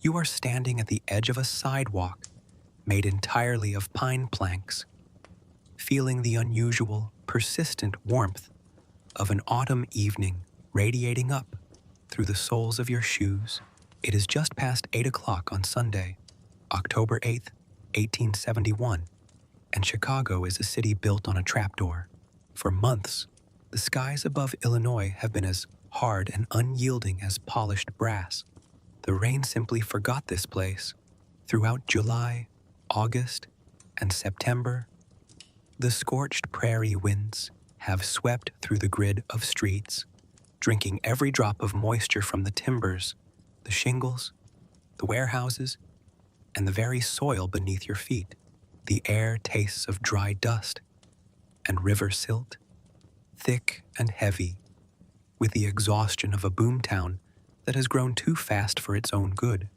You are standing at the edge of a sidewalk made entirely of pine planks, feeling the unusual, persistent warmth of an autumn evening radiating up through the soles of your shoes. It is just past 8 o'clock on Sunday, October 8th, 1871, and Chicago is a city built on a trapdoor. For months, the skies above Illinois have been as hard and unyielding as polished brass. The rain simply forgot this place. Throughout July, August, and September, the scorched prairie winds have swept through the grid of streets, drinking every drop of moisture from the timbers, the shingles, the warehouses, and the very soil beneath your feet. The air tastes of dry dust and river silt, thick and heavy, with the exhaustion of a boomtown that has grown too fast for its own good.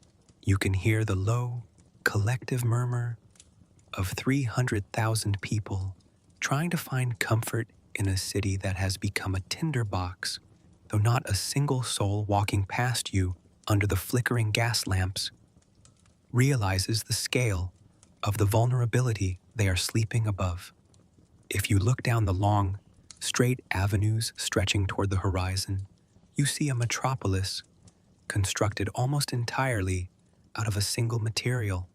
You can hear the low, collective murmur of 300,000 people trying to find comfort in a city that has become a tinderbox, though not a single soul walking past you under the flickering gas lamps realizes the scale of the vulnerability they are sleeping above. If you look down the long, straight avenues stretching toward the horizon, you see a metropolis constructed almost entirely out of a single material: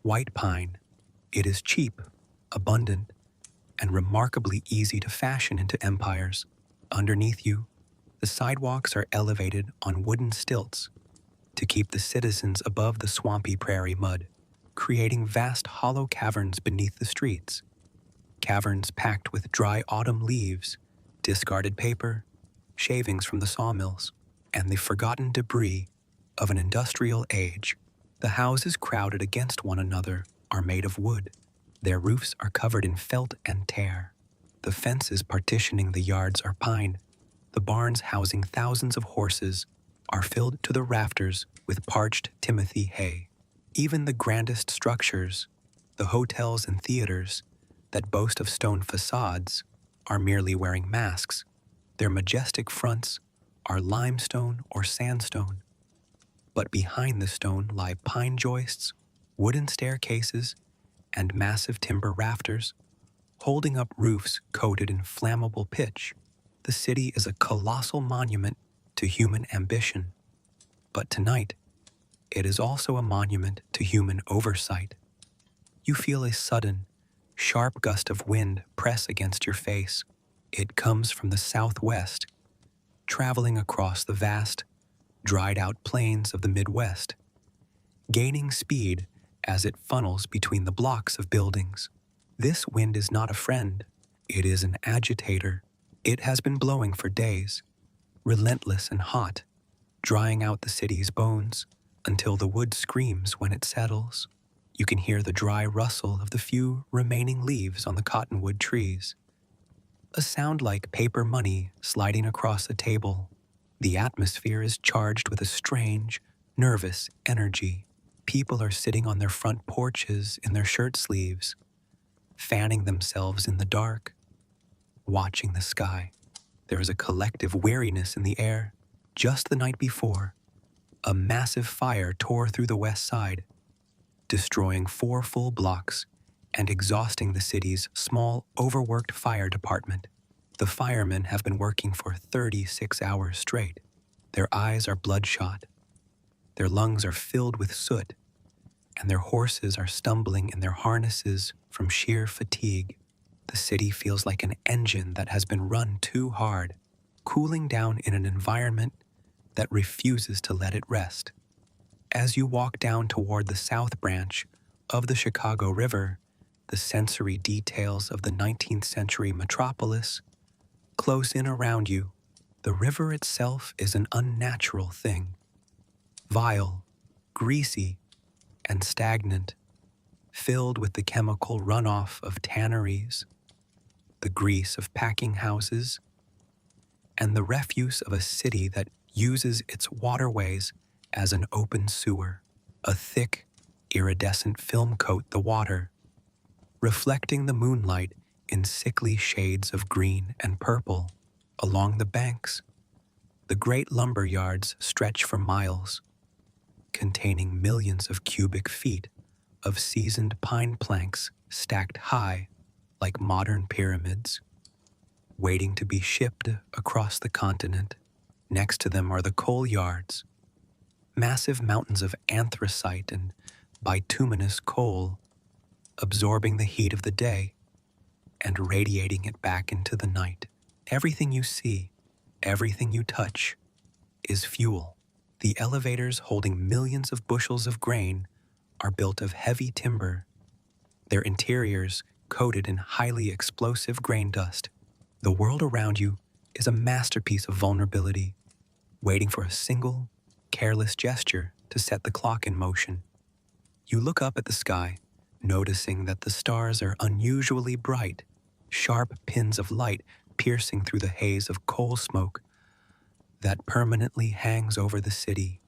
white pine. It is cheap, abundant, and remarkably easy to fashion into empires. Underneath you, the sidewalks are elevated on wooden stilts to keep the citizens above the swampy prairie mud, creating vast hollow caverns beneath the streets. Caverns packed with dry autumn leaves, discarded paper, shavings from the sawmills, and the forgotten debris of an industrial age. The houses crowded against one another are made of wood. Their roofs are covered in felt and tear. The fences partitioning the yards are pine. The barns housing thousands of horses are filled to the rafters with parched timothy hay. Even the grandest structures, the hotels and theaters that boast of stone facades, are merely wearing masks. Their majestic fronts are limestone or sandstone. But behind the stone lie pine joists, wooden staircases, and massive timber rafters, holding up roofs coated in flammable pitch. The city is a colossal monument to human ambition. But tonight, it is also a monument to human oversight. You feel a sudden, sharp gust of wind press against your face. It comes from the southwest, traveling across the vast, dried-out plains of the Midwest, gaining speed as it funnels between the blocks of buildings. This wind is not a friend. It is an agitator. It has been blowing for days, relentless and hot, drying out the city's bones until the wood screams when it settles. You can hear the dry rustle of the few remaining leaves on the cottonwood trees, a sound like paper money sliding across a table. The atmosphere is charged with a strange, nervous energy. People are sitting on their front porches in their shirt sleeves, fanning themselves in the dark, watching the sky. There is a collective weariness in the air. Just the night before, a massive fire tore through the west side, destroying 4 full blocks and exhausting the city's small, overworked fire department. The firemen have been working for 36 hours straight. Their eyes are bloodshot. Their lungs are filled with soot, and their horses are stumbling in their harnesses from sheer fatigue. The city feels like an engine that has been run too hard, cooling down in an environment that refuses to let it rest. As you walk down toward the south branch of the Chicago River, the sensory details of the 19th century metropolis close in around you. The river itself is an unnatural thing, vile, greasy, and stagnant, filled with the chemical runoff of tanneries, the grease of packing houses, and the refuse of a city that uses its waterways as an open sewer. A thick, iridescent film coat the water, reflecting the moonlight in sickly shades of green and purple. Along the banks, the great lumber yards stretch for miles, containing millions of cubic feet of seasoned pine planks stacked high like modern pyramids, waiting to be shipped across the continent. Next to them are the coal yards, massive mountains of anthracite and bituminous coal, absorbing the heat of the day and radiating it back into the night. Everything you see, everything you touch, is fuel. The elevators holding millions of bushels of grain are built of heavy timber, their interiors coated in highly explosive grain dust. The world around you is a masterpiece of vulnerability, waiting for a single, careless gesture to set the clock in motion. You look up at the sky, noticing that the stars are unusually bright, sharp pins of light piercing through the haze of coal smoke that permanently hangs over the city.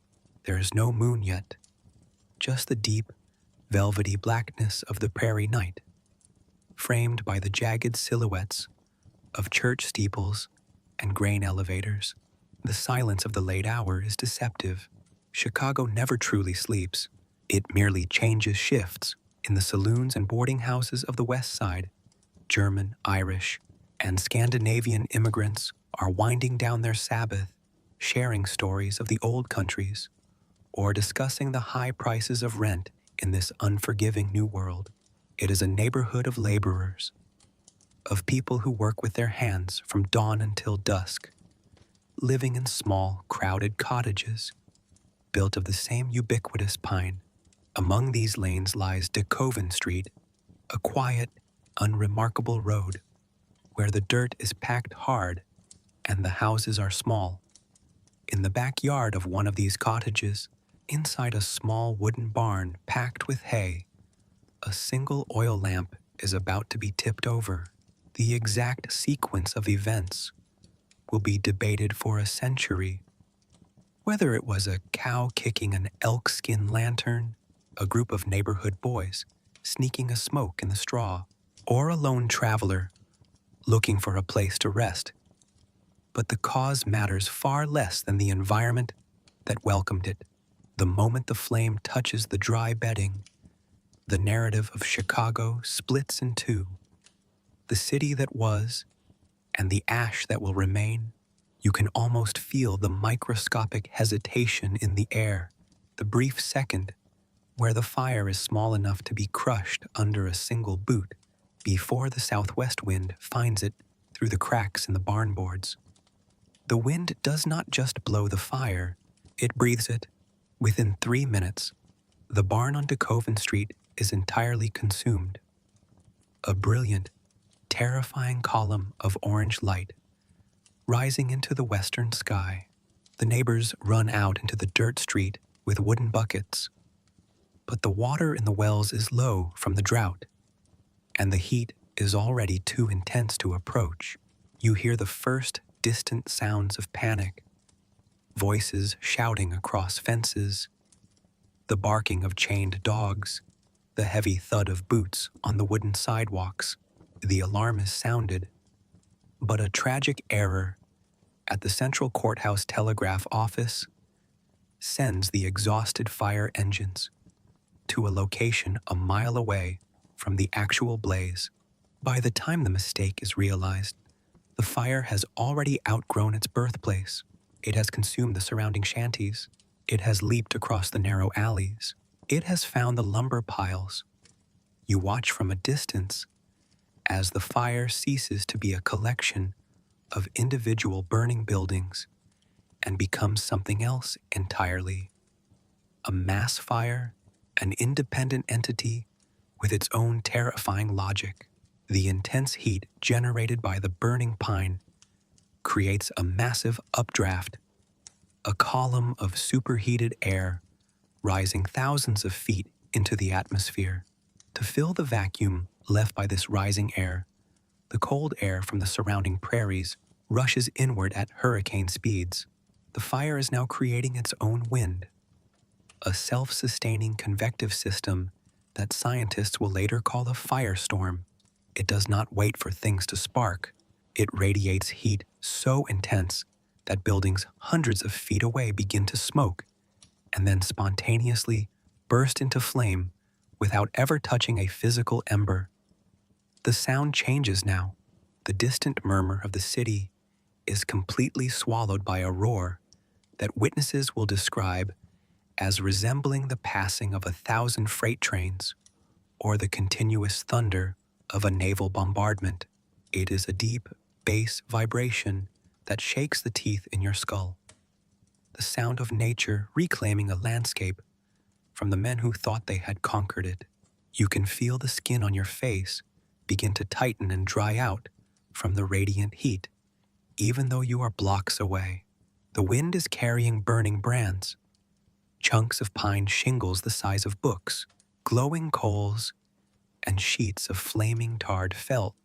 There is no moon yet, just the deep, velvety blackness of the prairie night, framed by the jagged silhouettes of church steeples and grain elevators. The silence of the late hour is deceptive. Chicago never truly sleeps. It merely changes shifts. In the saloons and boarding houses of the West Side, German, Irish, and Scandinavian immigrants are winding down their Sabbath, sharing stories of the old countries, or discussing the high prices of rent in this unforgiving new world. It is a neighborhood of laborers, of people who work with their hands from dawn until dusk, living in small, crowded cottages, built of the same ubiquitous pine. Among these lanes lies DeKoven Street, a quiet, unremarkable road where the dirt is packed hard and the houses are small. In the backyard of one of these cottages, inside a small wooden barn packed with hay, a single oil lamp is about to be tipped over. The exact sequence of events will be debated for a century. Whether it was a cow kicking an elk-skin lantern, a group of neighborhood boys sneaking a smoke in the straw, or a lone traveler looking for a place to rest. But the cause matters far less than the environment that welcomed it. The moment the flame touches the dry bedding, the narrative of Chicago splits in two. The city that was, and the ash that will remain. You can almost feel the microscopic hesitation in the air, the brief second where the fire is small enough to be crushed under a single boot before the southwest wind finds it through the cracks in the barn boards. The wind does not just blow the fire, it breathes it. Within 3 minutes, the barn on DeKoven Street is entirely consumed. A brilliant, terrifying column of orange light rising into the western sky. The neighbors run out into the dirt street with wooden buckets, but the water in the wells is low from the drought, and the heat is already too intense to approach. You hear the first distant sounds of panic, voices shouting across fences, the barking of chained dogs, the heavy thud of boots on the wooden sidewalks. The alarm is sounded, but a tragic error at the Central Courthouse Telegraph Office sends the exhausted fire engines to a location a mile away from the actual blaze. By the time the mistake is realized, the fire has already outgrown its birthplace. It has consumed the surrounding shanties. It has leaped across the narrow alleys. It has found the lumber piles. You watch from a distance as the fire ceases to be a collection of individual burning buildings and becomes something else entirely. A mass fire, an independent entity with its own terrifying logic. The intense heat generated by the burning pine creates a massive updraft, a column of superheated air rising thousands of feet into the atmosphere. To fill the vacuum left by this rising air, the cold air from the surrounding prairies rushes inward at hurricane speeds. The fire is now creating its own wind, a self-sustaining convective system that scientists will later call a firestorm. It does not wait for things to spark. It radiates heat so intense that buildings hundreds of feet away begin to smoke and then spontaneously burst into flame without ever touching a physical ember. The sound changes now. The distant murmur of the city is completely swallowed by a roar that witnesses will describe as resembling the passing of 1,000 freight trains or the continuous thunder of a naval bombardment. It is a deep bass vibration that shakes the teeth in your skull. The sound of nature reclaiming a landscape from the men who thought they had conquered it. You can feel the skin on your face begin to tighten and dry out from the radiant heat, even though you are blocks away. The wind is carrying burning brands, chunks of pine shingles the size of books, glowing coals, and sheets of flaming tarred felt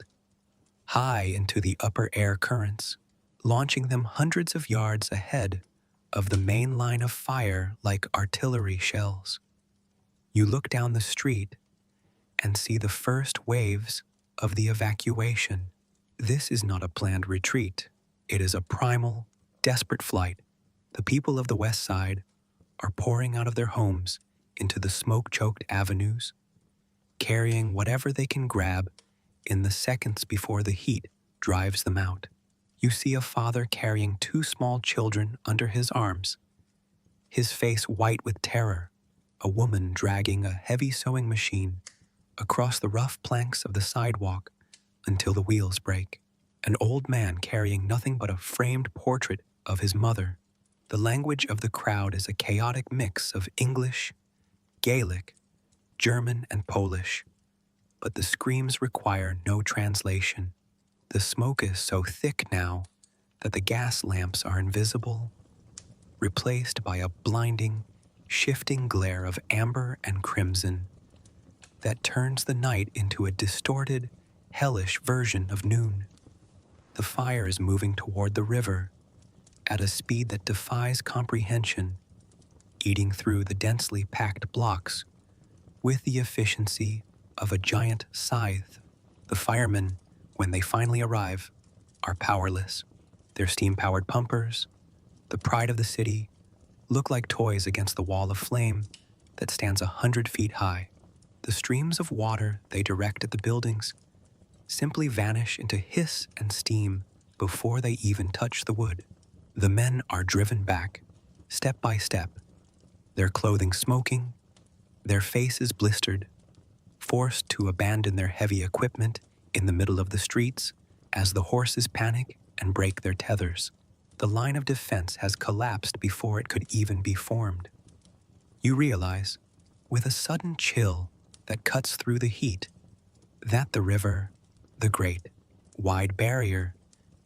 high into the upper air currents, launching them hundreds of yards ahead of the main line of fire like artillery shells. You look down the street and see the first waves of the evacuation. This is not a planned retreat. It is a primal, desperate flight. The people of the West Side are pouring out of their homes into the smoke-choked avenues, carrying whatever they can grab in the seconds before the heat drives them out. You see a father carrying 2 small children under his arms, his face white with terror, a woman dragging a heavy sewing machine across the rough planks of the sidewalk until the wheels break, an old man carrying nothing but a framed portrait of his mother. The language of the crowd is a chaotic mix of English, Gaelic, German, and Polish, but the screams require no translation. The smoke is so thick now that the gas lamps are invisible, replaced by a blinding, shifting glare of amber and crimson that turns the night into a distorted, hellish version of noon. The fire is moving toward the river at a speed that defies comprehension, eating through the densely packed blocks with the efficiency of a giant scythe. The firemen, when they finally arrive, are powerless. Their steam-powered pumpers, the pride of the city, look like toys against the wall of flame that stands 100 feet high. The streams of water they direct at the buildings simply vanish into hiss and steam before they even touch the wood. The men are driven back, step by step, their clothing smoking, their faces blistered, forced to abandon their heavy equipment in the middle of the streets as the horses panic and break their tethers. The line of defense has collapsed before it could even be formed. You realize, with a sudden chill that cuts through the heat, that the river, the great, wide barrier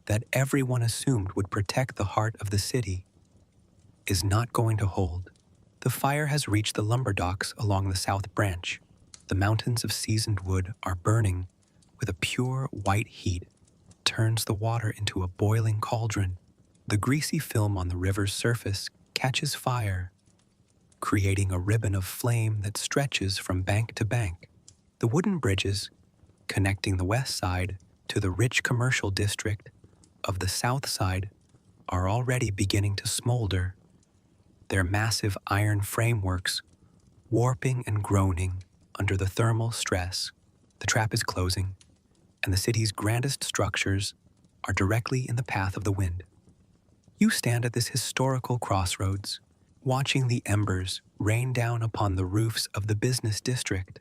that everyone assumed would protect the heart of the city, is not going to hold. The fire has reached the lumber docks along the South Branch. The mountains of seasoned wood are burning with a pure white heat, turns the water into a boiling cauldron. The greasy film on the river's surface catches fire, creating a ribbon of flame that stretches from bank to bank. The wooden bridges connecting the west side to the rich commercial district of the south side are already beginning to smolder, their massive iron frameworks warping and groaning under the thermal stress. The trap is closing, and the city's grandest structures are directly in the path of the wind. You stand at this historical crossroads, watching the embers rain down upon the roofs of the business district.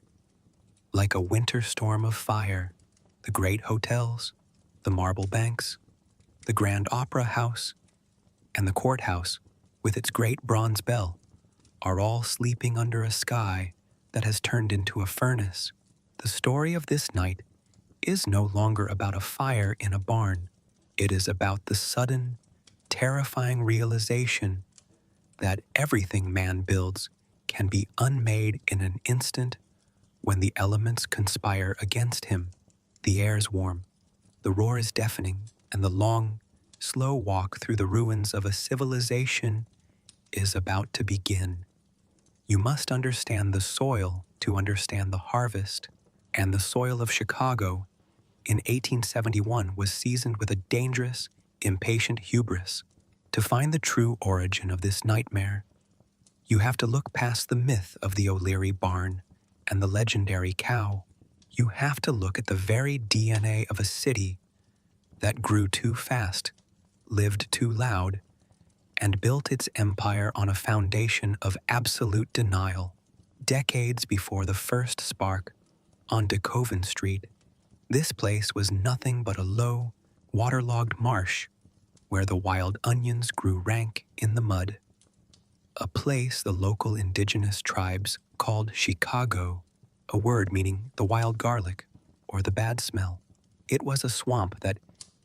Like a winter storm of fire, the great hotels, the marble banks, the Grand Opera House, and the courthouse with its great bronze bell are all sleeping under a sky that has turned into a furnace. The story of this night is no longer about a fire in a barn. It is about the sudden, terrifying realization that everything man builds can be unmade in an instant when the elements conspire against him. The air is warm, the roar is deafening, and the long, slow walk through the ruins of a civilization is about to begin. You must understand the soil to understand the harvest, and the soil of Chicago in 1871 was seasoned with a dangerous, impatient hubris. To find the true origin of this nightmare, You have to look past the myth of the O'Leary barn and the legendary cow. You have to look at the very DNA of a city that grew too fast, lived too loud, and built its empire on a foundation of absolute denial. Decades before the first spark on DeKoven Street, this place was nothing but a low, waterlogged marsh where the wild onions grew rank in the mud. A place the local indigenous tribes called Chicago, a word meaning the wild garlic or the bad smell. It was a swamp that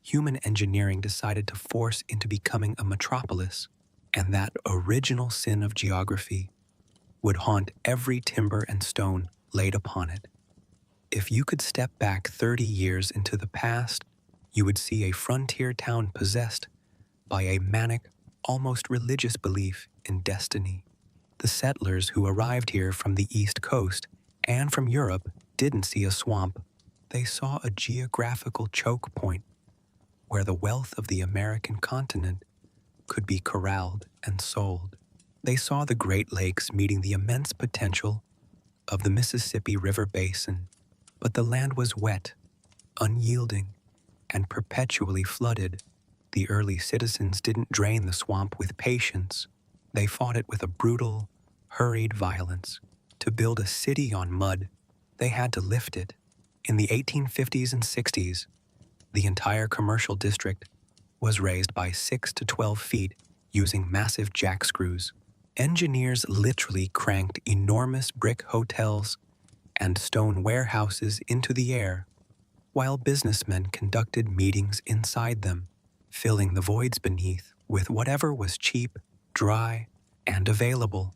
human engineering decided to force into becoming a metropolis, and that original sin of geography would haunt every timber and stone laid upon it. If you could step back 30 years into the past, you would see a frontier town possessed by a manic, almost religious belief in destiny. The settlers who arrived here from the East Coast and from Europe didn't see a swamp. They saw a geographical choke point where the wealth of the American continent could be corralled and sold. They saw the Great Lakes meeting the immense potential of the Mississippi River Basin, but the land was wet, unyielding, and perpetually flooded. The early citizens didn't drain the swamp with patience. They fought it with a brutal, hurried violence. To build a city on mud, they had to lift it. In the 1850s and 60s, the entire commercial district was raised by 6 to 12 feet using massive jack screws. Engineers literally cranked enormous brick hotels and stone warehouses into the air, while businessmen conducted meetings inside them, filling the voids beneath with whatever was cheap, dry, and available.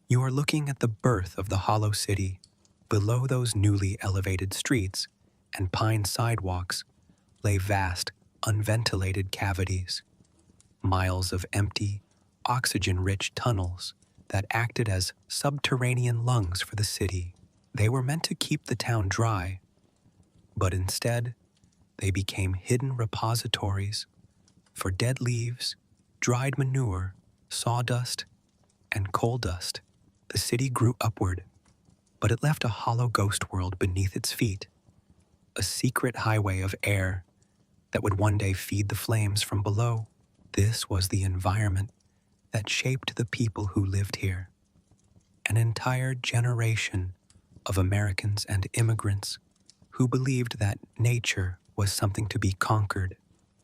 You are looking at the birth of the hollow city. Below those newly elevated streets and pine sidewalks lay vast, unventilated cavities, miles of empty, oxygen-rich tunnels that acted as subterranean lungs for the city. They were meant to keep the town dry, but instead, they became hidden repositories for dead leaves, dried manure, sawdust, and coal dust. The city grew upward, but it left a hollow ghost world beneath its feet, a secret highway of air that would one day feed the flames from below. This was the environment that shaped the people who lived here. An entire generation of Americans and immigrants who believed that nature was something to be conquered,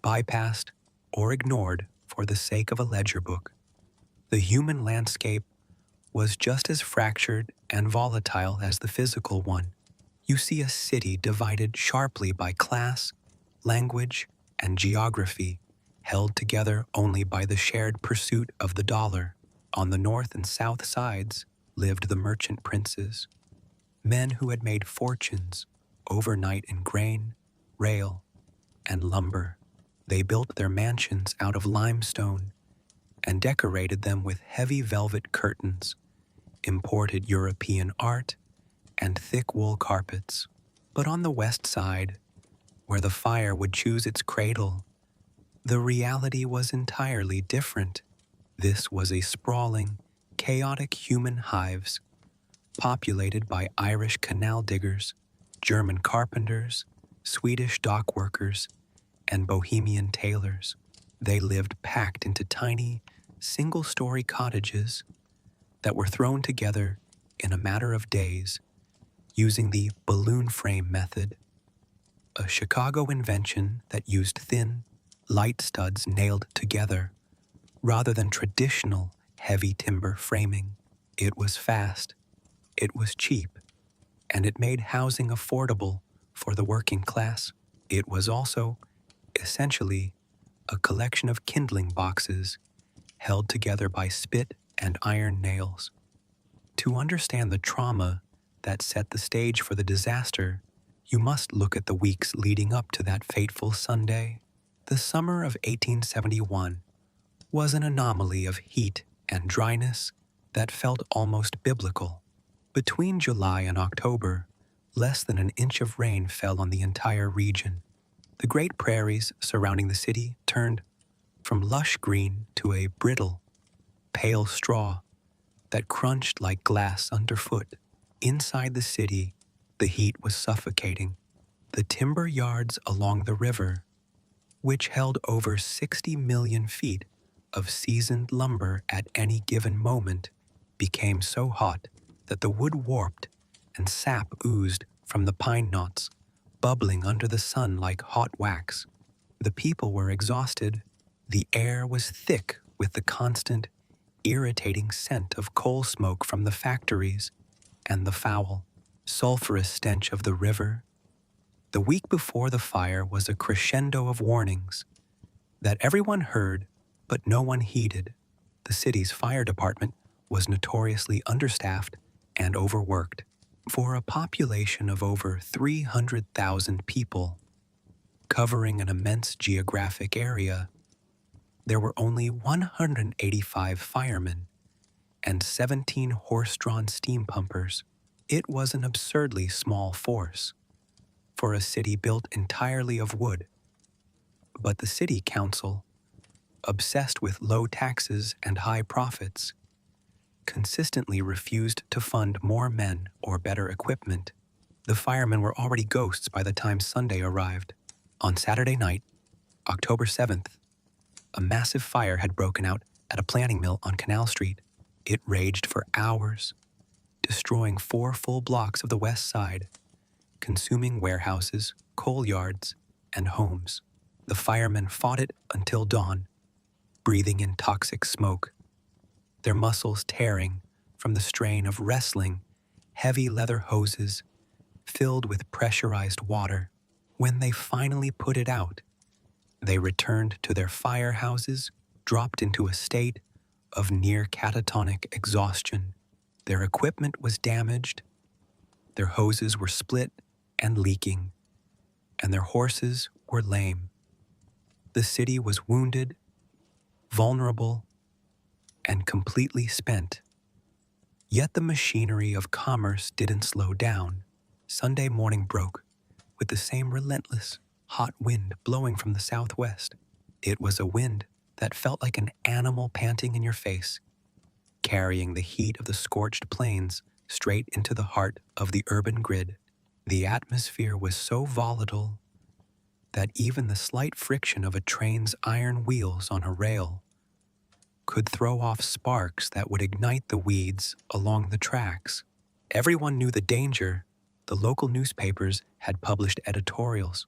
bypassed, or ignored for the sake of a ledger book. The human landscape was just as fractured and volatile as the physical one. You see a city divided sharply by class, language, and geography, held together only by the shared pursuit of the dollar. On the north and south sides lived the merchant princes, men who had made fortunes overnight in grain, rail, and lumber. They built their mansions out of limestone and decorated them with heavy velvet curtains, imported European art, and thick wool carpets. But on the west side, where the fire would choose its cradle, the reality was entirely different. This was a sprawling, chaotic human hives, populated by Irish canal diggers, German carpenters, Swedish dock workers, and Bohemian tailors. They lived packed into tiny, single-story cottages that were thrown together in a matter of days using the balloon frame method, a Chicago invention that used thin, light studs nailed together rather than traditional heavy timber framing. It was fast, it was cheap, and it made housing affordable for the working class. It was also, essentially, a collection of kindling boxes held together by spit and iron nails. To understand the trauma that set the stage for the disaster, you must look at the weeks leading up to that fateful Sunday. The summer of 1871 was an anomaly of heat and dryness that felt almost biblical. Between July and October, less than an inch of rain fell on the entire region. The great prairies surrounding the city turned from lush green to a brittle, pale straw that crunched like glass underfoot. Inside the city, the heat was suffocating. The timber yards along the river, which held over 60 million feet of seasoned lumber at any given moment, became so hot that the wood warped and sap oozed from the pine knots, bubbling under the sun like hot wax. The people were exhausted. The air was thick with the constant, irritating scent of coal smoke from the factories and the foul, sulfurous stench of the river. The week before the fire was a crescendo of warnings that everyone heard but no one heeded. The city's fire department was notoriously understaffed and overworked. For a population of over 300,000 people, covering an immense geographic area, there were only 185 firemen and 17 horse-drawn steam pumpers. It was an absurdly small force for a city built entirely of wood. But the city council, obsessed with low taxes and high profits, consistently refused to fund more men or better equipment. The firemen were already ghosts by the time Sunday arrived. On Saturday night, October 7th, a massive fire had broken out at a planing mill on Canal Street. It raged for hours, destroying 4 full blocks of the west side, consuming warehouses, coal yards, and homes. The firemen fought it until dawn, breathing in toxic smoke, their muscles tearing from the strain of wrestling heavy leather hoses filled with pressurized water. When they finally put it out, they returned to their firehouses, dropped into a state of near catatonic exhaustion. Their equipment was damaged, their hoses were split and leaking, and their horses were lame. The city was wounded, vulnerable, and completely spent. Yet the machinery of commerce didn't slow down. Sunday morning broke with the same relentless, hot wind blowing from the southwest. It was a wind that felt like an animal panting in your face, carrying the heat of the scorched plains straight into the heart of the urban grid. The atmosphere was so volatile that even the slight friction of a train's iron wheels on a rail could throw off sparks that would ignite the weeds along the tracks. Everyone knew the danger. The local newspapers had published editorials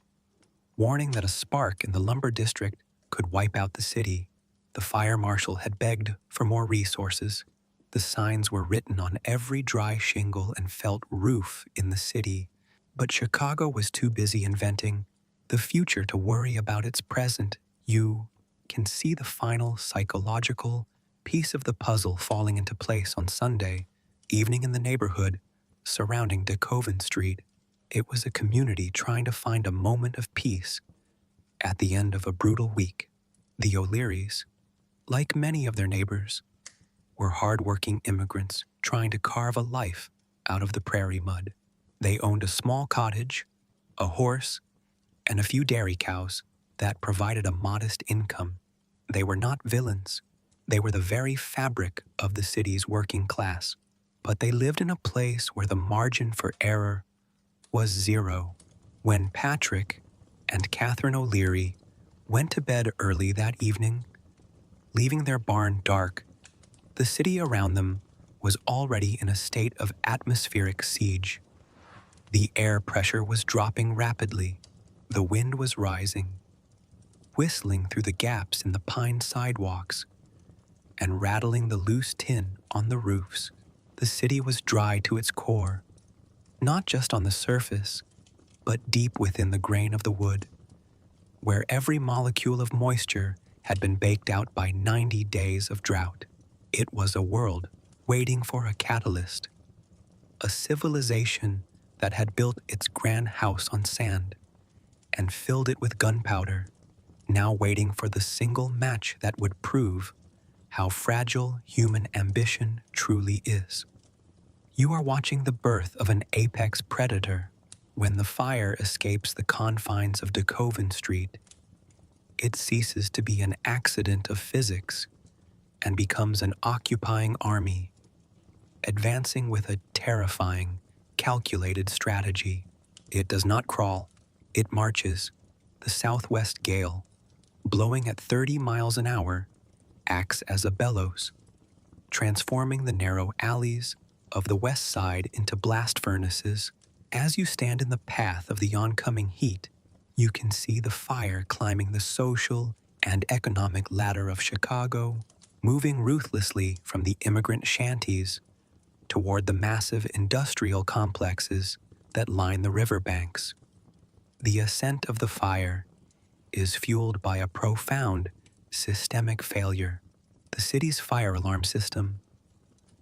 warning that a spark in the lumber district could wipe out the city. The fire marshal had begged for more resources. The signs were written on every dry shingle and felt roof in the city. But Chicago was too busy inventing the future to worry about its present. You can see the final psychological piece of the puzzle falling into place on Sunday evening in the neighborhood surrounding DeKoven Street. It was a community trying to find a moment of peace at the end of a brutal week. The O'Learys, like many of their neighbors, were hard-working immigrants trying to carve a life out of the prairie mud. They owned a small cottage, a horse, and a few dairy cows that provided a modest income. They were not villains. They were the very fabric of the city's working class. But they lived in a place where the margin for error was zero. When Patrick and Catherine O'Leary went to bed early that evening, leaving their barn dark, the city around them was already in a state of atmospheric siege. The air pressure was dropping rapidly. The wind was rising, whistling through the gaps in the pine sidewalks and rattling the loose tin on the roofs. The city was dry to its core, not just on the surface, but deep within the grain of the wood, where every molecule of moisture had been baked out by 90 days of drought. It was a world waiting for a catalyst, a civilization that had built its grand house on sand and filled it with gunpowder, now waiting for the single match that would prove how fragile human ambition truly is. You are watching the birth of an apex predator. When the fire escapes the confines of DeKoven Street, it ceases to be an accident of physics and becomes an occupying army. advancing with a terrifying, calculated strategy. It does not crawl, it marches. The southwest gale, blowing at 30 miles an hour, acts as a bellows, transforming the narrow alleys of the west side into blast furnaces. As you stand in the path of the oncoming heat, you can see the fire climbing the social and economic ladder of Chicago, moving ruthlessly from the immigrant shanties toward the massive industrial complexes that line the riverbanks. The ascent of the fire is fueled by a profound systemic failure. The city's fire alarm system,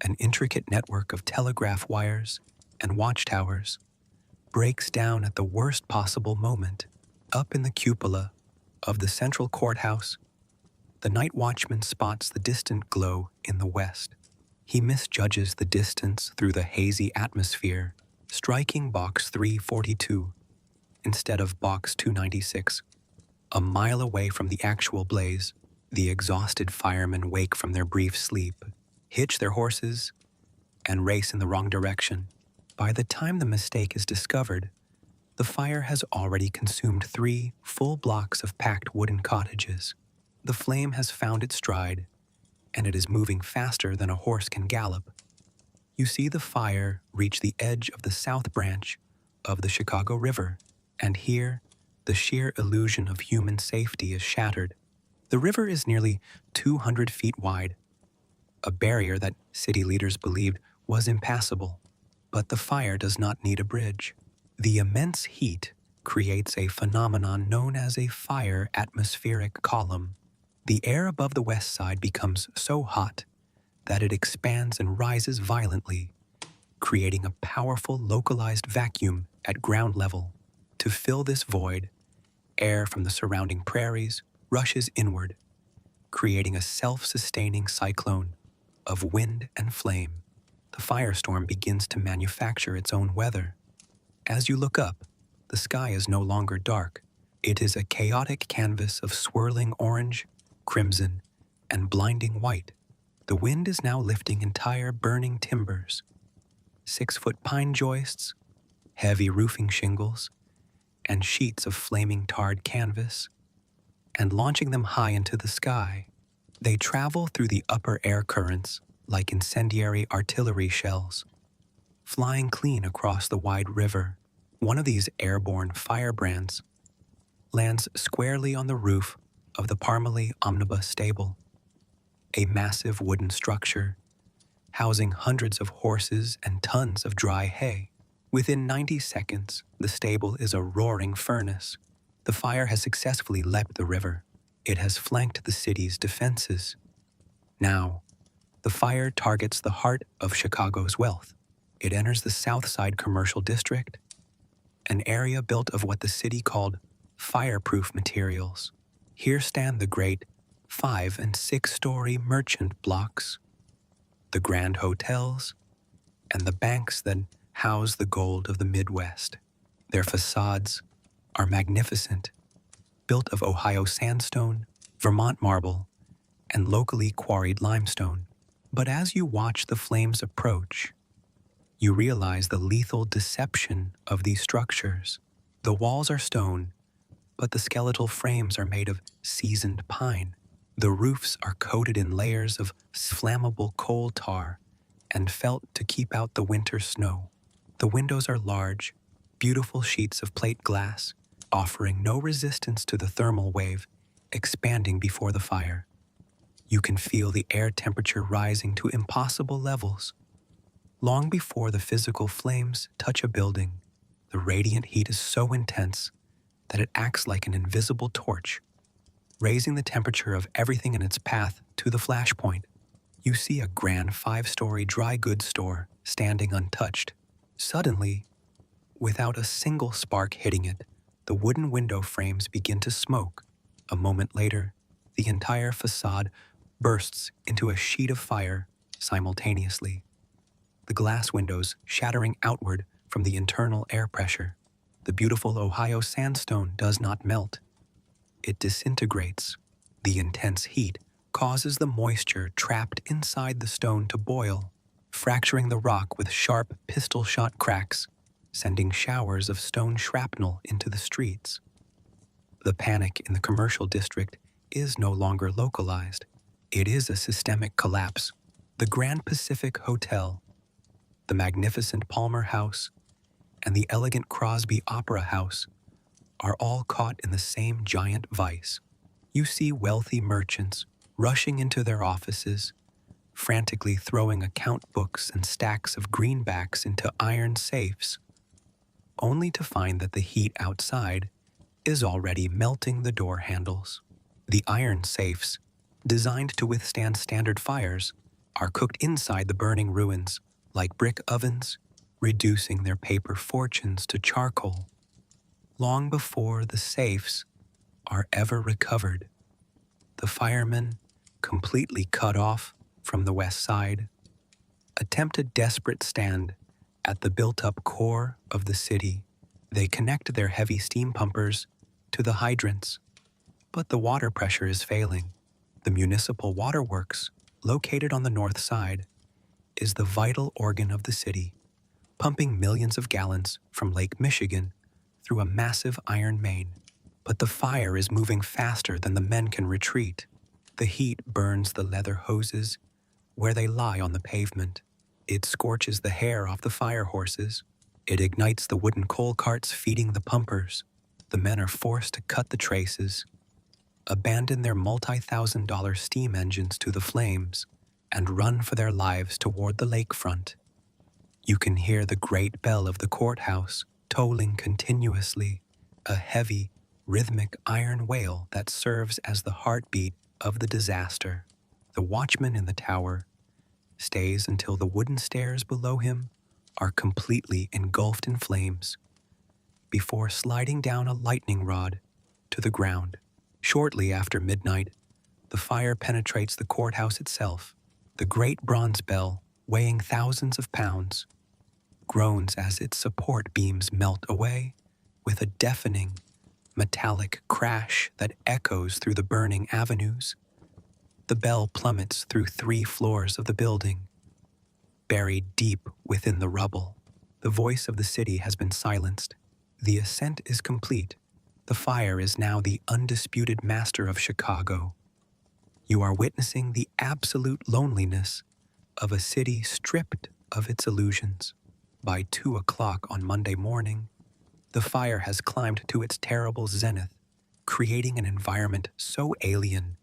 an intricate network of telegraph wires and watchtowers, breaks down at the worst possible moment. Up in the cupola of the central courthouse, the night watchman spots the distant glow in the west. He misjudges the distance through the hazy atmosphere, striking box 342 instead of box 296. A mile away from the actual blaze, the exhausted firemen wake from their brief sleep, hitch their horses, and race in the wrong direction. By the time the mistake is discovered, the fire has already consumed 3 full blocks of packed wooden cottages. The flame has found its stride, and it is moving faster than a horse can gallop. You see the fire reach the edge of the south branch of the Chicago River, and here, the sheer illusion of human safety is shattered. The river is nearly 200 feet wide, a barrier that city leaders believed was impassable. But the fire does not need a bridge. The immense heat creates a phenomenon known as a fire atmospheric column. The air above the west side becomes so hot that it expands and rises violently, creating a powerful localized vacuum at ground level. To fill this void, air from the surrounding prairies rushes inward, creating a self-sustaining cyclone of wind and flame. The firestorm begins to manufacture its own weather. As you look up, the sky is no longer dark. It is a chaotic canvas of swirling orange, crimson, and blinding white. The wind is now lifting entire burning timbers, 6-foot pine joists, heavy roofing shingles, and sheets of flaming tarred canvas, and launching them high into the sky. They travel through the upper air currents like incendiary artillery shells, flying clean across the wide river. One of these airborne firebrands lands squarely on the roof of the Parmalee Omnibus stable, a massive wooden structure housing hundreds of horses and tons of dry hay. Within 90 seconds, the stable is a roaring furnace. The fire has successfully leapt the river. It has flanked the city's defenses. Now, the fire targets the heart of Chicago's wealth. It enters the South Side Commercial District, an area built of what the city called fireproof materials. Here stand the great 5- and 6-story merchant blocks, the grand hotels, and the banks that house the gold of the Midwest. Their facades are magnificent, built of Ohio sandstone, Vermont marble, and locally quarried limestone. But as you watch the flames approach, you realize the lethal deception of these structures. The walls are stone, but the skeletal frames are made of seasoned pine. The roofs are coated in layers of flammable coal tar and felt to keep out the winter snow. The windows are large, beautiful sheets of plate glass, offering no resistance to the thermal wave expanding before the fire. You can feel the air temperature rising to impossible levels. Long before the physical flames touch a building, the radiant heat is so intense that it acts like an invisible torch, raising the temperature of everything in its path to the flashpoint. You see a grand 5-story dry goods store standing untouched. Suddenly, without a single spark hitting it, the wooden window frames begin to smoke. A moment later, the entire facade bursts into a sheet of fire simultaneously, the glass windows shattering outward from the internal air pressure. The beautiful Ohio sandstone does not melt. It disintegrates. The intense heat causes the moisture trapped inside the stone to boil, fracturing the rock with sharp pistol-shot cracks, sending showers of stone shrapnel into the streets. The panic in the commercial district is no longer localized. It is a systemic collapse. The Grand Pacific Hotel, the magnificent Palmer House, and the elegant Crosby Opera House are all caught in the same giant vice. You see wealthy merchants rushing into their offices, frantically throwing account books and stacks of greenbacks into iron safes, only to find that the heat outside is already melting the door handles. The iron safes, designed to withstand standard fires, are cooked inside the burning ruins like brick ovens, reducing their paper fortunes to charcoal. Long before the safes are ever recovered, the firemen, completely cut off from the west side, attempt a desperate stand at the built-up core of the city. They connect their heavy steam pumpers to the hydrants, but the water pressure is failing. The municipal waterworks, located on the north side, is the vital organ of the city, pumping millions of gallons from Lake Michigan through a massive iron main. But the fire is moving faster than the men can retreat. The heat burns the leather hoses where they lie on the pavement. It scorches the hair off the fire horses. It ignites the wooden coal carts feeding the pumpers. The men are forced to cut the traces, abandon their multi-thousand-dollar steam engines to the flames, and run for their lives toward the lakefront. You can hear the great bell of the courthouse tolling continuously, a heavy, rhythmic iron wail that serves as the heartbeat of the disaster. The watchman in the tower stays until the wooden stairs below him are completely engulfed in flames, before sliding down a lightning rod to the ground. Shortly after midnight, the fire penetrates the courthouse itself. The great bronze bell, weighing thousands of pounds, groans as its support beams melt away with a deafening, metallic crash that echoes through the burning avenues. The bell plummets through 3 floors of the building, buried deep within the rubble. The voice of the city has been silenced. The ascent is complete. The fire is now the undisputed master of Chicago. You are witnessing the absolute loneliness of a city stripped of its illusions. By 2 o'clock on Monday morning, the fire has climbed to its terrible zenith, creating an environment so alien,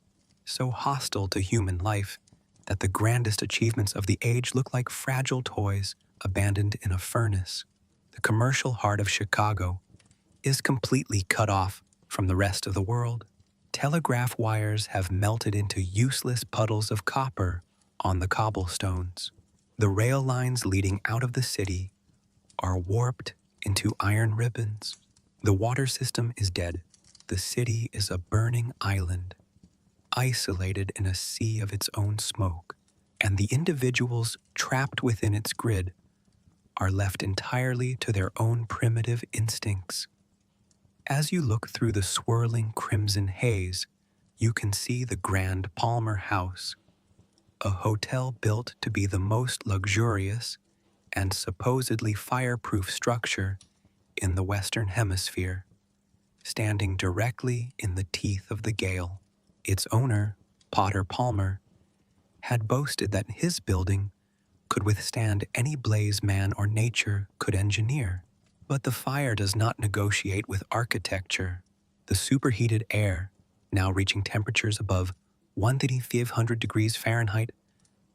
so hostile to human life, that the grandest achievements of the age look like fragile toys abandoned in a furnace. The commercial heart of Chicago is completely cut off from the rest of the world. Telegraph wires have melted into useless puddles of copper on the cobblestones. The rail lines leading out of the city are warped into iron ribbons. The water system is dead. The city is a burning island, isolated in a sea of its own smoke, and the individuals trapped within its grid are left entirely to their own primitive instincts. As you look through the swirling crimson haze, you can see the Grand Palmer House, a hotel built to be the most luxurious and supposedly fireproof structure in the Western Hemisphere, standing directly in the teeth of the gale. Its owner, Potter Palmer, had boasted that his building could withstand any blaze man or nature could engineer. But the fire does not negotiate with architecture. The superheated air, now reaching temperatures above 1,500 degrees Fahrenheit,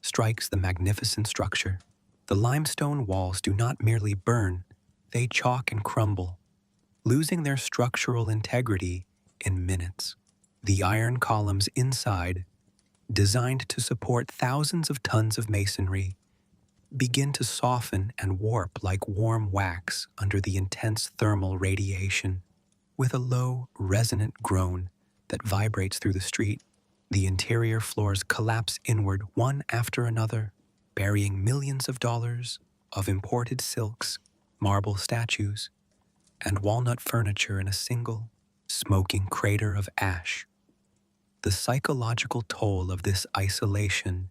strikes the magnificent structure. The limestone walls do not merely burn, they chalk and crumble, losing their structural integrity in minutes. The iron columns inside, designed to support thousands of tons of masonry, begin to soften and warp like warm wax under the intense thermal radiation. With a low, resonant groan that vibrates through the street, the interior floors collapse inward one after another, burying millions of dollars of imported silks, marble statues, and walnut furniture in a single, smoking crater of ash. The psychological toll of this isolation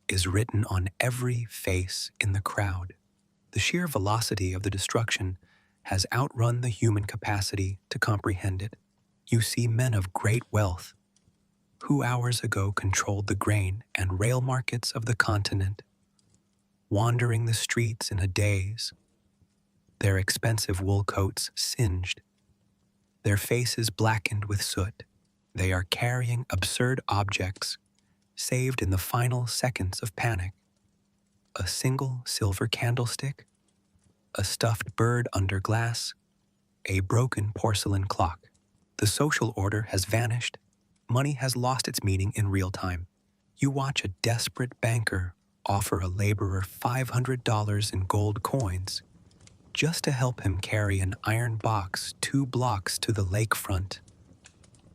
is written on every face in the crowd. The sheer velocity of the destruction has outrun the human capacity to comprehend it. You see men of great wealth, who hours ago controlled the grain and rail markets of the continent, wandering the streets in a daze, their expensive wool coats singed, their faces blackened with soot. They are carrying absurd objects, saved in the final seconds of panic. A single silver candlestick, a stuffed bird under glass, a broken porcelain clock. The social order has vanished. Money has lost its meaning in real time. You watch a desperate banker offer a laborer $500 in gold coins just to help him carry an iron box 2 blocks to the lakefront,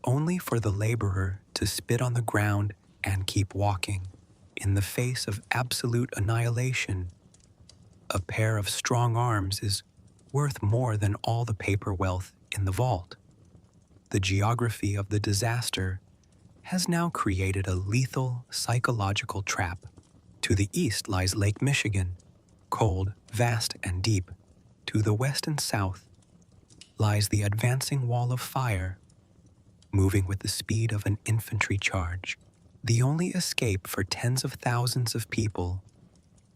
only for the laborer to spit on the ground and keep walking. In the face of absolute annihilation, a pair of strong arms is worth more than all the paper wealth in the vault. The geography of the disaster has now created a lethal psychological trap. To the east lies Lake Michigan, cold, vast, and deep. To the west and south lies the advancing wall of fire, moving with the speed of an infantry charge. The only escape for tens of thousands of people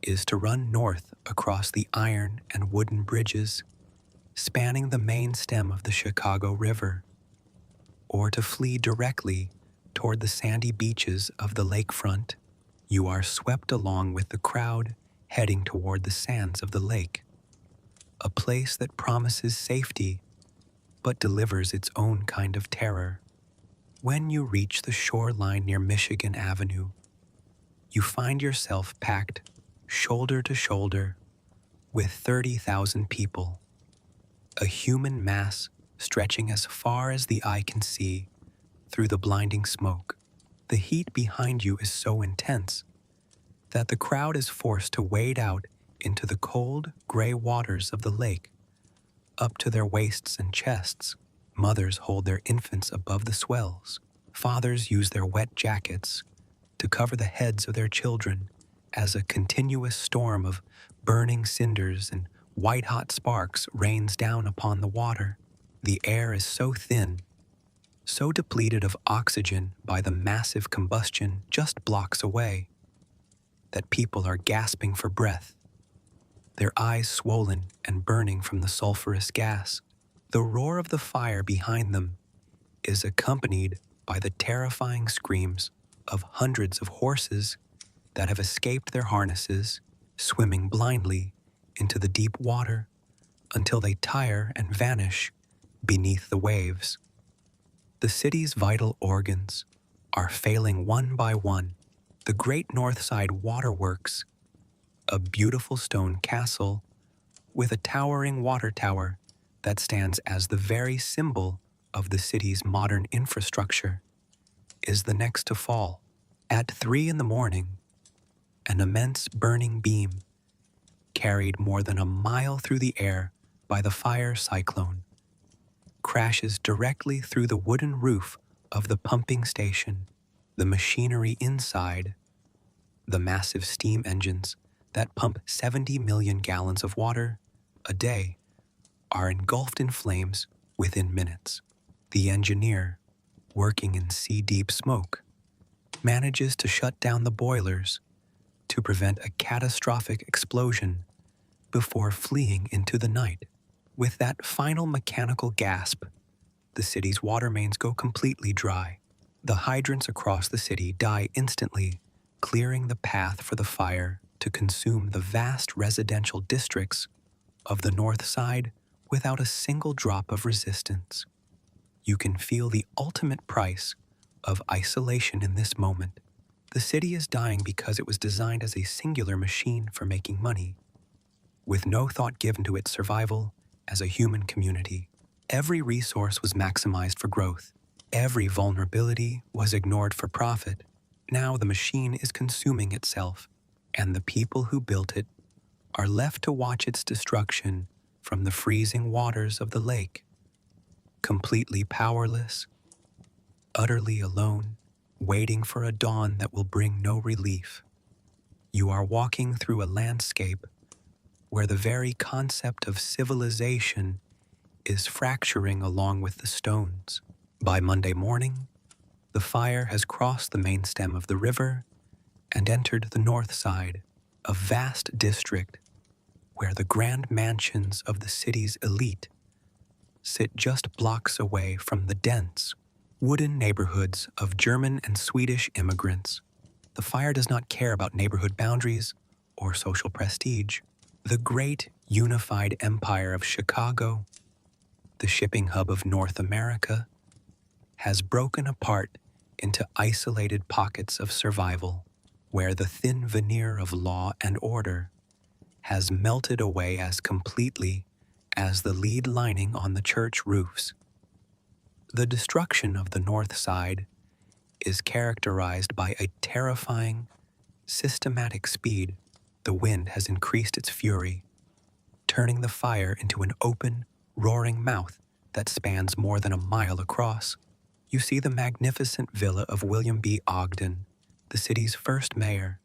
is to run north across the iron and wooden bridges spanning the main stem of the Chicago River, or to flee directly toward the sandy beaches of the lakefront. You are swept along with the crowd heading toward the sands of the lake, a place that promises safety but delivers its own kind of terror. When you reach the shoreline near Michigan Avenue, you find yourself packed shoulder to shoulder with 30,000 people, a human mass stretching as far as the eye can see through the blinding smoke. The heat behind you is so intense that the crowd is forced to wade out into the cold, gray waters of the lake, up to their waists and chests. Mothers hold their infants above the swells. Fathers use their wet jackets to cover the heads of their children as a continuous storm of burning cinders and white-hot sparks rains down upon the water. The air is so thin, so depleted of oxygen by the massive combustion just blocks away, that people are gasping for breath, their eyes swollen and burning from the sulfurous gas. The roar of the fire behind them is accompanied by the terrifying screams of hundreds of horses that have escaped their harnesses, swimming blindly into the deep water until they tire and vanish beneath the waves. The city's vital organs are failing one by one. The Great North Side Waterworks, a beautiful stone castle with a towering water tower that stands as the very symbol of the city's modern infrastructure, is the next to fall. At 3 a.m, an immense burning beam, carried more than a mile through the air by the fire cyclone, crashes directly through the wooden roof of the pumping station. The machinery inside, the massive steam engines that pump 70 million gallons of water a day, are engulfed in flames within minutes. The engineer, working in sea-deep smoke, manages to shut down the boilers to prevent a catastrophic explosion before fleeing into the night. With that final mechanical gasp, the city's water mains go completely dry. The hydrants across the city die instantly, clearing the path for the fire to consume the vast residential districts of the North Side without a single drop of resistance. You can feel the ultimate price of isolation in this moment. The city is dying because it was designed as a singular machine for making money, with no thought given to its survival as a human community. Every resource was maximized for growth. Every vulnerability was ignored for profit. Now the machine is consuming itself, and the people who built it are left to watch its destruction from the freezing waters of the lake, completely powerless, utterly alone, waiting for a dawn that will bring no relief. You are walking through a landscape where the very concept of civilization is fracturing along with the stones. By Monday morning, the fire has crossed the main stem of the river and entered the north side, a vast district where the grand mansions of the city's elite sit just blocks away from the dense, wooden neighborhoods of German and Swedish immigrants. The fire does not care about neighborhood boundaries or social prestige. The great unified empire of Chicago, the shipping hub of North America, has broken apart into isolated pockets of survival, where the thin veneer of law and order has melted away as completely as the lead lining on the church roofs. The destruction of the North Side is characterized by a terrifying, systematic speed. The wind has increased its fury, turning the fire into an open, roaring mouth that spans more than a mile across. You see the magnificent villa of William B. Ogden, the city's first mayor,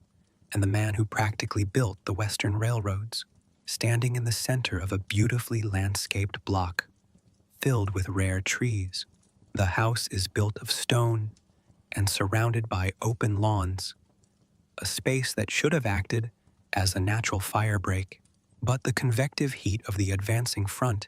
and the man who practically built the Western railroads, standing in the center of a beautifully landscaped block filled with rare trees. The house is built of stone and surrounded by open lawns, a space that should have acted as a natural fire break. But the convective heat of the advancing front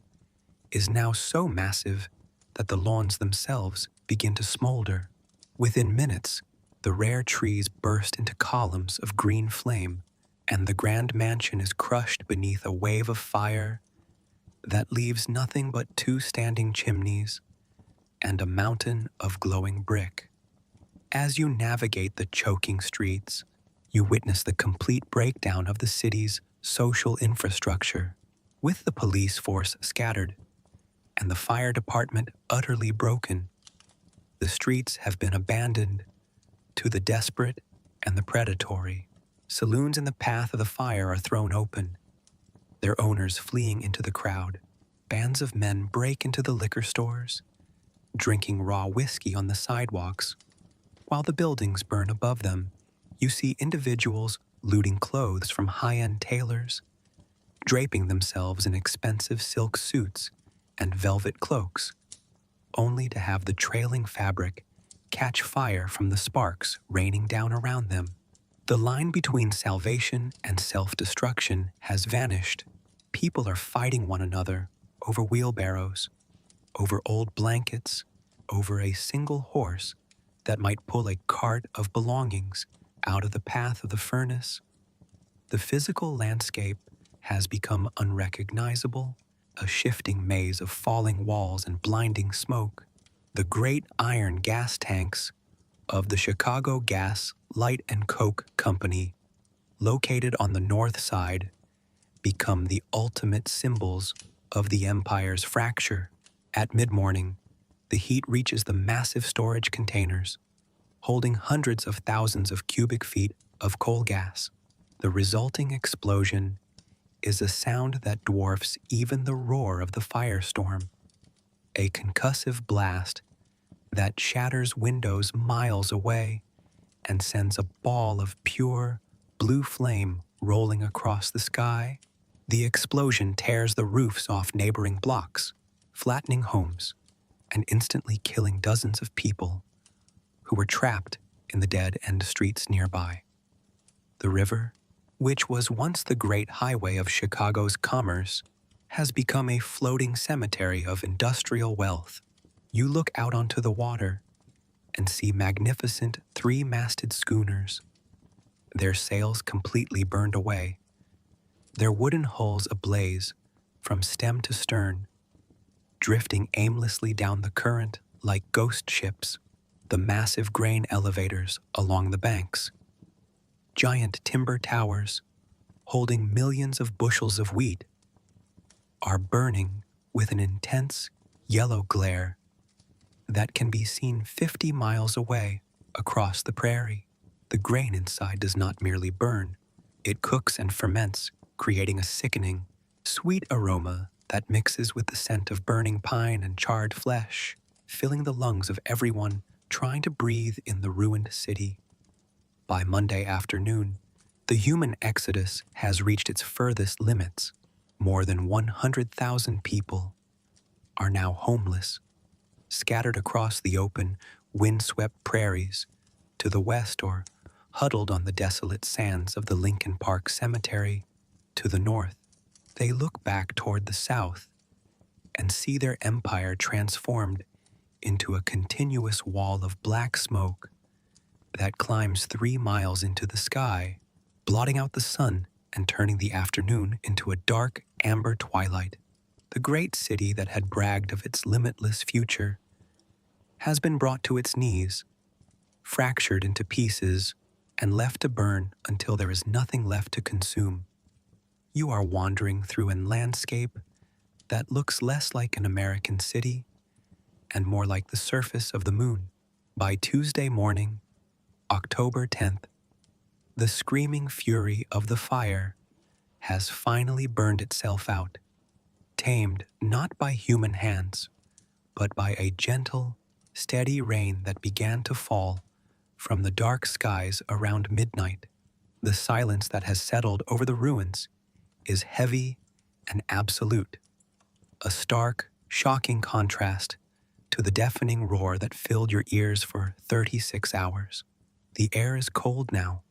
is now so massive that the lawns themselves begin to smolder. Within minutes, the rare trees burst into columns of green flame, and the grand mansion is crushed beneath a wave of fire that leaves nothing but two standing chimneys and a mountain of glowing brick. As you navigate the choking streets, you witness the complete breakdown of the city's social infrastructure. With the police force scattered and the fire department utterly broken, the streets have been abandoned to the desperate and the predatory. Saloons in the path of the fire are thrown open, their owners fleeing into the crowd. Bands of men break into the liquor stores, drinking raw whiskey on the sidewalks. While the buildings burn above them, you see individuals looting clothes from high-end tailors, draping themselves in expensive silk suits and velvet cloaks, only to have the trailing fabric catch fire from the sparks raining down around them. The line between salvation and self-destruction has vanished. People are fighting one another over wheelbarrows, over old blankets, over a single horse that might pull a cart of belongings out of the path of the furnace. The physical landscape has become unrecognizable, a shifting maze of falling walls and blinding smoke. The great iron gas tanks of the Chicago Gas, Light and Coke Company, located on the north side, become the ultimate symbols of the empire's fracture. At mid-morning, the heat reaches the massive storage containers, holding hundreds of thousands of cubic feet of coal gas. The resulting explosion is a sound that dwarfs even the roar of the firestorm, a concussive blast that shatters windows miles away and sends a ball of pure, blue flame rolling across the sky. The explosion tears the roofs off neighboring blocks, flattening homes and instantly killing dozens of people who were trapped in the dead-end streets nearby. The river, which was once the great highway of Chicago's commerce, has become a floating cemetery of industrial wealth. You look out onto the water and see magnificent three-masted schooners, their sails completely burned away, their wooden hulls ablaze from stem to stern, drifting aimlessly down the current like ghost ships. The massive grain elevators along the banks, giant timber towers holding millions of bushels of wheat, are burning with an intense yellow glare that can be seen 50 miles away across the prairie. The grain inside does not merely burn, it cooks and ferments, creating a sickening, sweet aroma that mixes with the scent of burning pine and charred flesh, filling the lungs of everyone trying to breathe in the ruined city. By Monday afternoon, The human exodus has reached its furthest limits. More than 100,000 people are now homeless, scattered across the open, windswept prairies to the west or huddled on the desolate sands of the Lincoln Park Cemetery to the north. They look back toward the south and see their empire transformed into a continuous wall of black smoke that climbs 3 miles into the sky, blotting out the sun and turning the afternoon into a dark amber twilight. The great city that had bragged of its limitless future has been brought to its knees, fractured into pieces, and left to burn until there is nothing left to consume. You are wandering through a landscape that looks less like an American city and more like the surface of the moon. By Tuesday morning, October 10th, the screaming fury of the fire has finally burned itself out, tamed not by human hands, but by a gentle, steady rain that began to fall from the dark skies around midnight. The silence that has settled over the ruins is heavy and absolute, a stark, shocking contrast to the deafening roar that filled your ears for 36 hours. The air is cold now,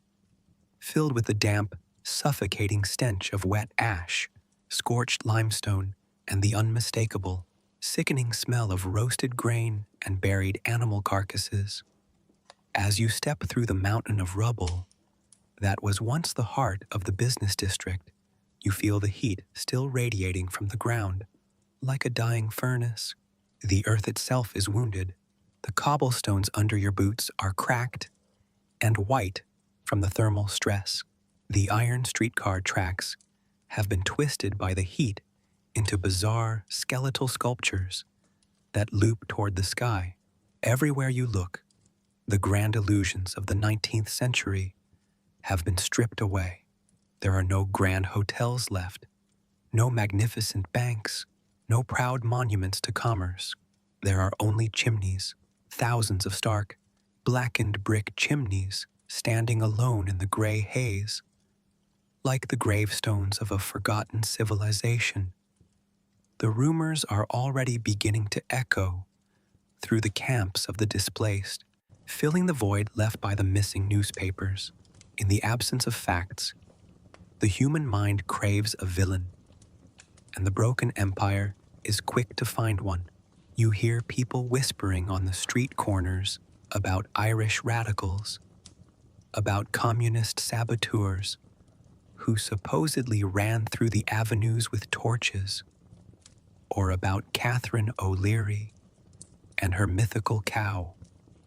filled with the damp, suffocating stench of wet ash, scorched limestone, and the unmistakable, sickening smell of roasted grain and buried animal carcasses. As you step through the mountain of rubble that was once the heart of the business district, you feel the heat still radiating from the ground, like a dying furnace. The earth itself is wounded. The cobblestones under your boots are cracked and white from the thermal stress. The iron streetcar tracks have been twisted by the heat into bizarre skeletal sculptures that loop toward the sky. Everywhere you look, the grand illusions of the 19th century have been stripped away. There are no grand hotels left, no magnificent banks, no proud monuments to commerce. There are only chimneys, thousands of stark, blackened brick chimneys standing alone in the gray haze, like the gravestones of a forgotten civilization. The rumors are already beginning to echo through the camps of the displaced, filling the void left by the missing newspapers. In the absence of facts, the human mind craves a villain, and the broken empire is quick to find one. You hear people whispering on the street corners about Irish radicals, about communist saboteurs who supposedly ran through the avenues with torches, or about Catherine O'Leary and her mythical cow.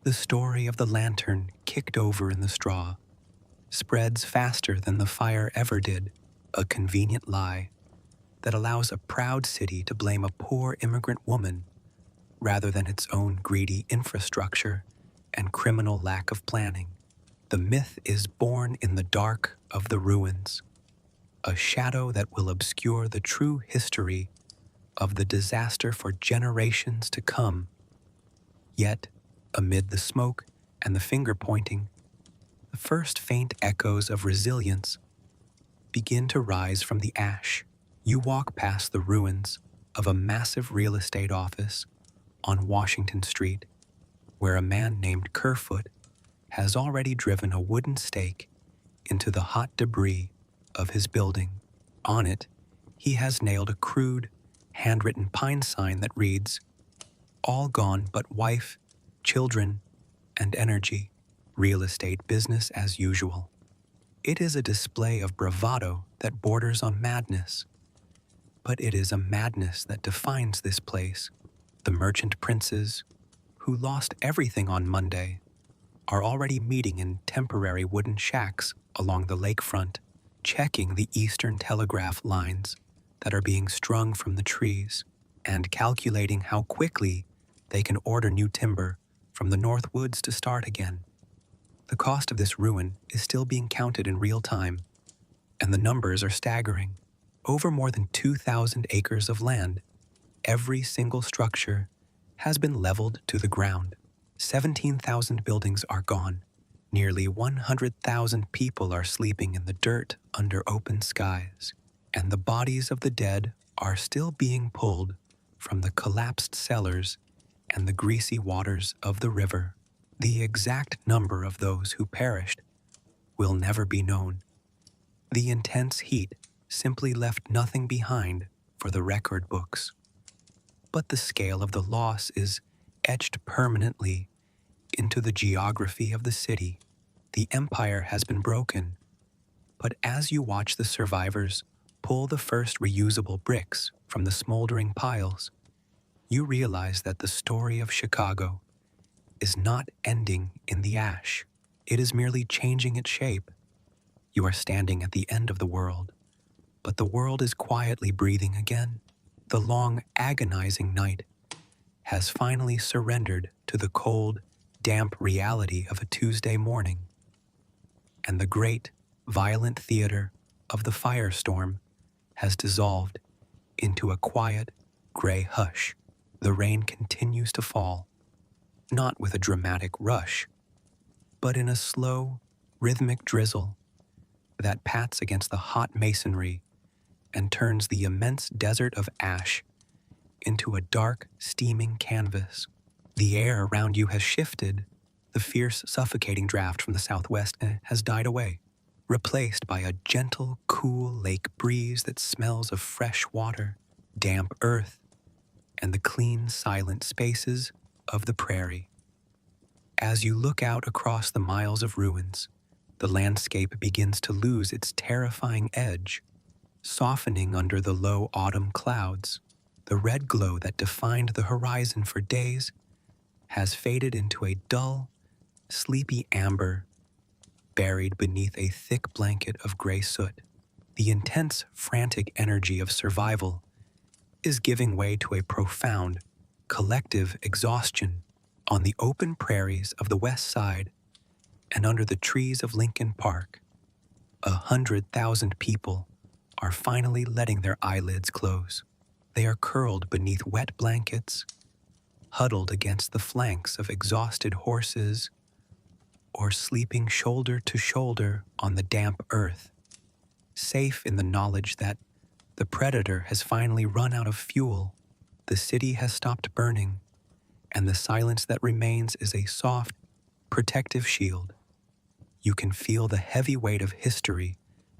The story of the lantern kicked over in the straw spreads faster than the fire ever did, a convenient lie that allows a proud city to blame a poor immigrant woman rather than its own greedy infrastructure and criminal lack of planning. The myth is born in the dark of the ruins, a shadow that will obscure the true history of the disaster for generations to come. Yet, amid the smoke and the finger-pointing, the first faint echoes of resilience begin to rise from the ash. You walk past the ruins of a massive real estate office on Washington Street, where a man named Kerfoot has already driven a wooden stake into the hot debris of his building. On it, he has nailed a crude, handwritten pine sign that reads, "All gone but wife, children, and energy. Real estate business as usual." It is a display of bravado that borders on madness, but it is a madness that defines this place. The merchant princes, who lost everything on Monday, are already meeting in temporary wooden shacks along the lakefront, checking the Eastern Telegraph lines that are being strung from the trees, and calculating how quickly they can order new timber from the North Woods to start again. The cost of this ruin is still being counted in real time, and the numbers are staggering. Over more than 2,000 acres of land, every single structure has been leveled to the ground. 17,000 buildings are gone, Nearly 100,000 people are sleeping in the dirt under open skies, and the bodies of the dead are still being pulled from the collapsed cellars and the greasy waters of the river. The exact number of those who perished will never be known. The intense heat simply left nothing behind for the record books. But the scale of the loss is etched permanently into the geography of the city. The empire has been broken, but as you watch the survivors pull the first reusable bricks from the smoldering piles, you realize that the story of Chicago is not ending in the ash. It is merely changing its shape. You are standing at the end of the world, but the world is quietly breathing again. The long, agonizing night has finally surrendered to the cold, damp reality of a Tuesday morning, and the great, violent theater of the firestorm has dissolved into a quiet, gray hush. The rain continues to fall, not with a dramatic rush, but in a slow, rhythmic drizzle that pats against the hot masonry and turns the immense desert of ash into a dark, steaming canvas. The air around you has shifted. The fierce, suffocating draft from the southwest has died away, replaced by a gentle, cool lake breeze that smells of fresh water, damp earth, and the clean, silent spaces of the prairie. As you look out across the miles of ruins, the landscape begins to lose its terrifying edge, softening under the low autumn clouds. The red glow that defined the horizon for days has faded into a dull, sleepy amber, buried beneath a thick blanket of gray soot. The intense, frantic energy of survival is giving way to a profound, collective exhaustion. On the open prairies of the west side and under the trees of Lincoln Park, 100,000 people are finally letting their eyelids close. They are curled beneath wet blankets, huddled against the flanks of exhausted horses, or sleeping shoulder to shoulder on the damp earth, safe in the knowledge that the predator has finally run out of fuel, the city has stopped burning, and the silence that remains is a soft, protective shield. You can feel the heavy weight of history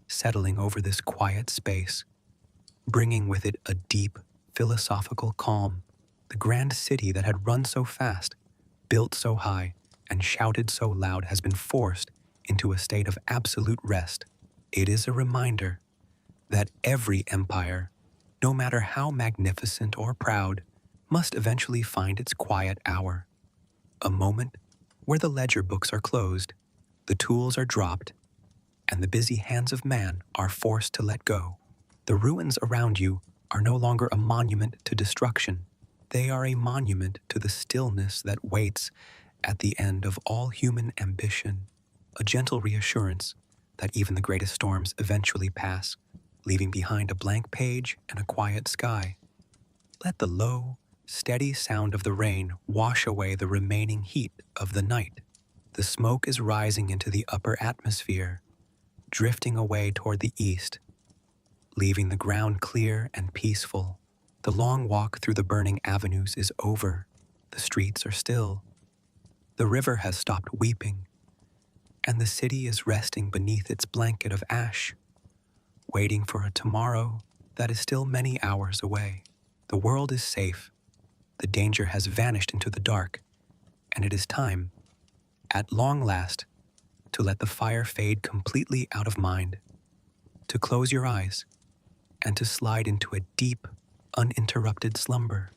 settling over this quiet space, bringing with it a deep, philosophical calm. The grand city that had run so fast, built so high, and shouted so loud has been forced into a state of absolute rest. It is a reminder that every empire, no matter how magnificent or proud, must eventually find its quiet hour. A moment where the ledger books are closed, the tools are dropped, and the busy hands of man are forced to let go. The ruins around you are no longer a monument to destruction. They are a monument to the stillness that waits at the end of all human ambition, a gentle reassurance that even the greatest storms eventually pass, leaving behind a blank page and a quiet sky. Let the low, steady sound of the rain wash away the remaining heat of the night. The smoke is rising into the upper atmosphere, drifting away toward the east, leaving the ground clear and peaceful. The long walk through the burning avenues is over. The streets are still. The river has stopped weeping, and the city is resting beneath its blanket of ash, waiting for a tomorrow that is still many hours away. The world is safe. The danger has vanished into the dark, and it is time, at long last, to let the fire fade completely out of mind, to close your eyes, and to slide into a deep, uninterrupted slumber.